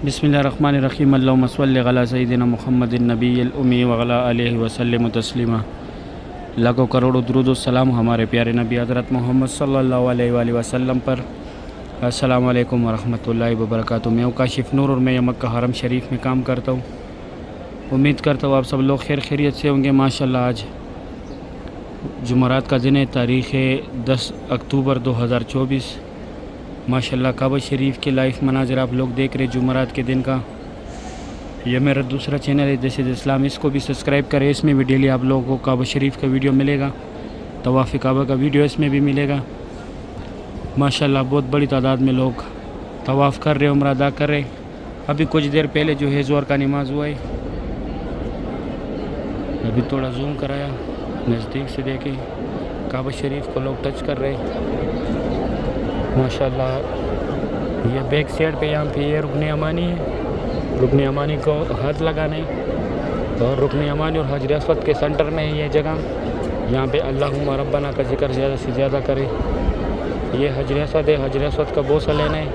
بسم اللہ الرحمن الرحیم اللہم صلی علی سیدنا محمد النبی الامی وعلی آلہ وسلم تسلیما۔ لاکھوں کروڑوں درود و سلام ہمارے پیارے نبی حضرت محمد صلی اللہ علیہ وآلہ وسلم پر۔ السلام علیکم ورحمۃ اللہ وبرکاتہ۔ میں کاشف نور اور میں مکہ حرم شریف میں کام کرتا ہوں۔ امید کرتا ہوں آپ سب لوگ خیر خیریت سے ہوں گے۔ ماشاءاللہ آج جمعرات کا دن ہے، تاریخ 10 اکتوبر 2024۔ ماشاءاللہ کعبہ شریف کے لائیو مناظر آپ لوگ دیکھ رہے جمعرات کے دن کا۔ یہ میرا دوسرا چینل ہے جیسے اسلام، اس کو بھی سبسکرائب کریں۔ اس میں بھی ڈیلی آپ لوگوں کو کعبہ شریف کا ویڈیو ملے گا، طواف کعبہ کا ویڈیو اس میں بھی ملے گا۔ ماشاءاللہ بہت بڑی تعداد میں لوگ طواف کر رہے، عمرہ ادا کر رہے۔ ابھی کچھ دیر پہلے جو ہے ظہر کا نماز ہوا ہے۔ ابھی تھوڑا زوم کرایا، نزدیک سے دیکھیں کعبہ شریف کو لوگ ٹچ کر رہے۔ ماشاءاللہ یہ بیک سائڈ پہ یہاں پہ یہ رکن یمانی ہے، رکن یمانی کو ہاتھ لگانا ہے، اور رکن یمانی اور حجر اسود کے سینٹر میں ہے یہ جگہ۔ یہاں پہ اللہم ربنا کا ذکر زیادہ سے زیادہ کرے۔ یہ حجر اسود ہے، حجر اسود کا بوسہ لینا ہے،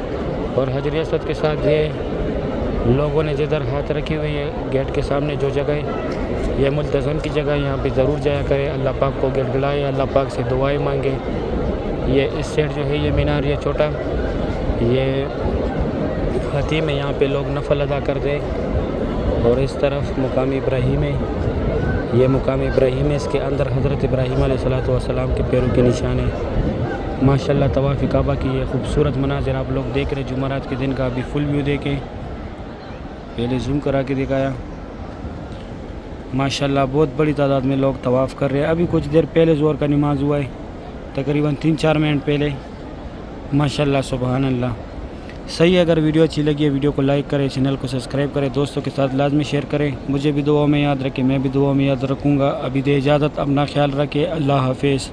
اور حجر اسود کے ساتھ یہ لوگوں نے جدھر ہاتھ رکھے ہوئے یہ گیٹ کے سامنے جو جگہ ہے یہ ملتزم کی جگہ، یہاں پہ ضرور جایا کرے، اللہ پاک کو گڑگڑائے، اللہ پاک سے دعائیں مانگے۔ یہ اس سائڈ جو ہے یہ مینار یہ چھوٹا یہ خطیم ہے، یہاں پہ لوگ نفل ادا کرتے ہیں، اور اس طرف مقام ابراہیم ہے، یہ مقام ابراہیم ہے، اس کے اندر حضرت ابراہیم علیہ السلام کے پیروں کے نشان ہیں۔ ماشاءاللہ طواف کعبہ کی یہ خوبصورت مناظر آپ لوگ دیکھ رہے جمعرات کے دن کا۔ ابھی فل ویو دیکھیں، پہلے زوم کرا کے دکھایا۔ ماشاءاللہ بہت بڑی تعداد میں لوگ طواف کر رہے ہیں۔ ابھی کچھ دیر پہلے ظہر کا نماز ہوا ہے، تقریباً 3-4 منٹ پہلے۔ ماشاءاللہ سبحان اللہ۔ صحیح ہے، اگر ویڈیو اچھی لگی ہے ویڈیو کو لائک کریں، چینل کو سبسکرائب کریں، دوستوں کے ساتھ لازمی شیئر کریں۔ مجھے بھی دعاؤں میں یاد رکھیں، میں بھی دعاؤں میں یاد رکھوں گا۔ ابھی دے اجازت، اپنا خیال رکھیں، اللہ حافظ۔